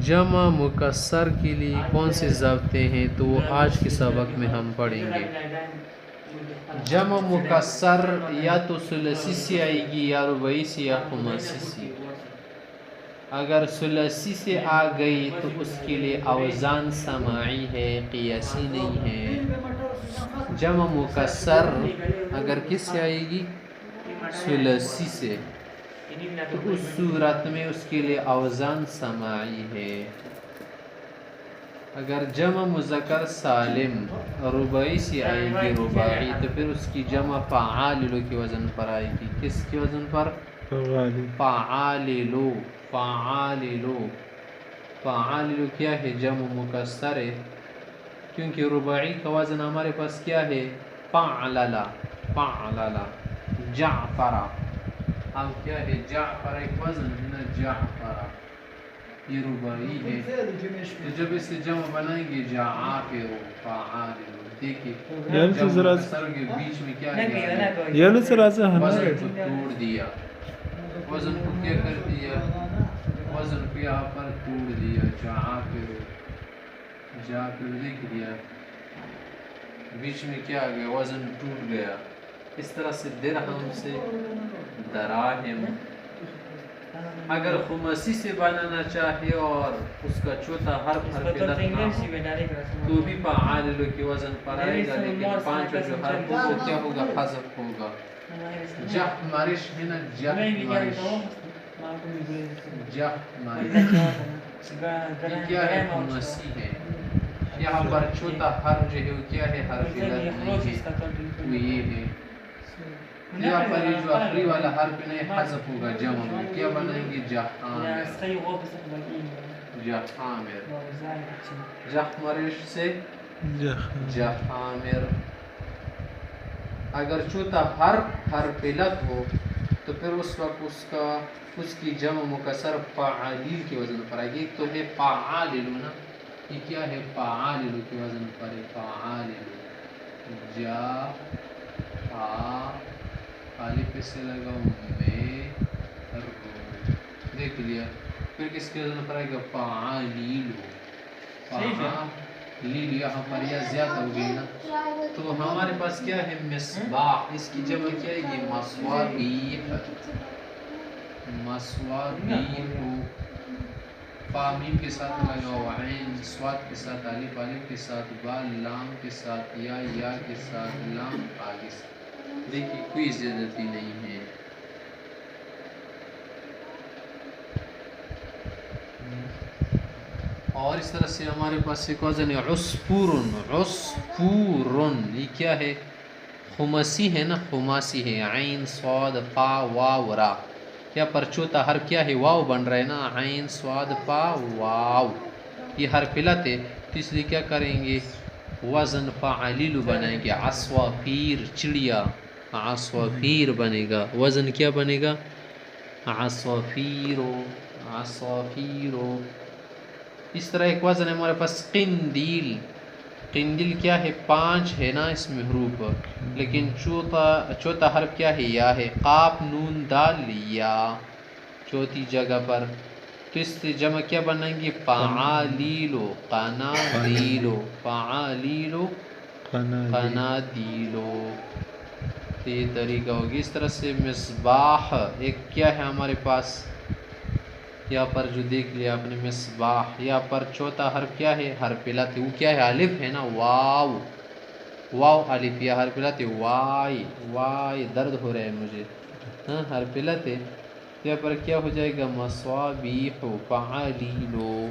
جمع مکسر کے لیے کون سے ضابطے ہیں تو وہ آج کے سبق میں ہم پڑھیں گے۔ جمع مکسر یا تو ثلاثی سے آئے گی یا رباعی سے یا خماسی سے۔ اگر ثلاثی سے آ گئی تو اس کے لیے اوزان سماعی ہے، قیاسی نہیں ہے۔ جمع مکسر اگر کس سے آئے گی؟ ثلاثی سے، تو اس صورت میں اس کے لیے اوزان سماعی ہے۔ اگر جمع مذکر سالم رباعی سے آئے گی رباعی، تو پھر اس کی جمع فعاللو کے وزن پر آئے گی۔ کس کے وزن پر؟ فعاللو۔ فعاللو فعاللو کیا ہے؟ جمع مکسر ہے، کیونکہ رباعی کا وزن ہمارے پاس کیا ہے؟ فعللا۔ فعللا جعفر، اب کیا ہے؟ جعفر ایک وزن ہے نا، جعفر یہ رباعی ہے، تو جب اسے جمع بنائیں گے جعافر فعاللو، دیکھیں جمع مکسر کے بیچ میں کیا ہے؟ وزن کو توڑ دیا، وزن کو کیا کر دیا؟ وزن کو یہاں پر توڑ دیا، جعافر جعافر لکھ دیا، بیچ میں کیا آ گیا؟ وزن ٹوٹ گیا۔ اس طرح سے درہم سے دراہم۔ اگر خماسی سے بنانا چاہے اور اس کا چوتھا حرف حرف علت نہ ہو تو بھی فعاللو کے وزن پر آئے گا، لیکن پانچوں جو حرف وہ کیا ہوگا؟ حذف ہوگا۔ جحمرش ہے نا، جحمرش جحمرش یہ کیا ہے؟ خماسی ہے۔ یہاں پر چوتھا حرف جو ہے وہ کیا ہے؟ حرف علت نہیں ہے، وہ یہ ہے۔ یہاں پر یہ جو آخری والا حرف نہیں حذف ہوگا، جمع میں کیا بنائیں گے؟ جحامر۔ جحامر جحمرش سے جحامر۔ اگر چوتھا حرف حرف علت ہو تو پھر اس وقت اس کی جمع مکسر فعالیل کے وزن پر آئے گی۔ تو ہے فعاللو نا، یہ کیا ہے؟ فعاللو کے وزن پر ہے، فعاللو جا الف سے لگاؤ میں رو، دیکھ لیا۔ پھر کس کے وزن پر آئے گا؟ فعالیلو فعالیل، یہاں پر یا زیادہ ہو گئی نا، تو ہمارے پاس کیا ہے؟ مصباح، اس کی جمع کیا ہے؟ یہ مصابیح، مصابیح۔ فا میم کے ساتھ لگاؤ، عین صاد کے ساتھ، الف الف کے ساتھ، با لام کے ساتھ، یا کے ساتھ، لام آگے سے، دیکھیے کوئی زیادتی نہیں ہے۔ اور اس طرح سے ہمارے پاس ایک وزن ہے عصفورن۔ عصفورن یہ کیا ہے؟ خماسی ہے نا، خماسی ہے، عین صاد فا واو را، یا پر چوتھا حرف کیا ہے؟ واو بن رہا ہے نا، عین صاد فا واو، یہ حرف علت ہے، تو اس لیے کیا کریں گے؟ وزن فعالیلو بنائیں گے، عصوافیر چڑیا، عصوافیر بنے گا، وزن کیا بنے گا؟ عصوافیرو عصوافیرو۔ اس طرح ایک وزن ہے ہمارے پاس قندیل۔ قندیل کیا ہے؟ پانچ ہے نا اس میں حروف، لیکن چوتھا حرف کیا ہے؟ یا ہے، قاف نون دال یا، چوتھی جگہ پر، تو اس سے جمع کیا بنائیں گے؟ فعالیلو قنادیلو، فعالیلو قنادیلو، تو یہ طریقہ ہوگی۔ اس طرح سے مصباح ایک کیا ہے ہمارے پاس؟ یہاں پر جو دیکھ لیا آپ نے مصباح، یہاں پر چوتھا حرف کیا ہے؟ حرف علت ہے، وہ کیا ہے؟ الف ہے نا، واو، واو الف، یا حرف علت ہے وائی، وائی درد ہو رہا ہے مجھے، ہاں حرف علت ہے، یہاں پر کیا ہو جائے گا؟ مصابیح فعالیلو۔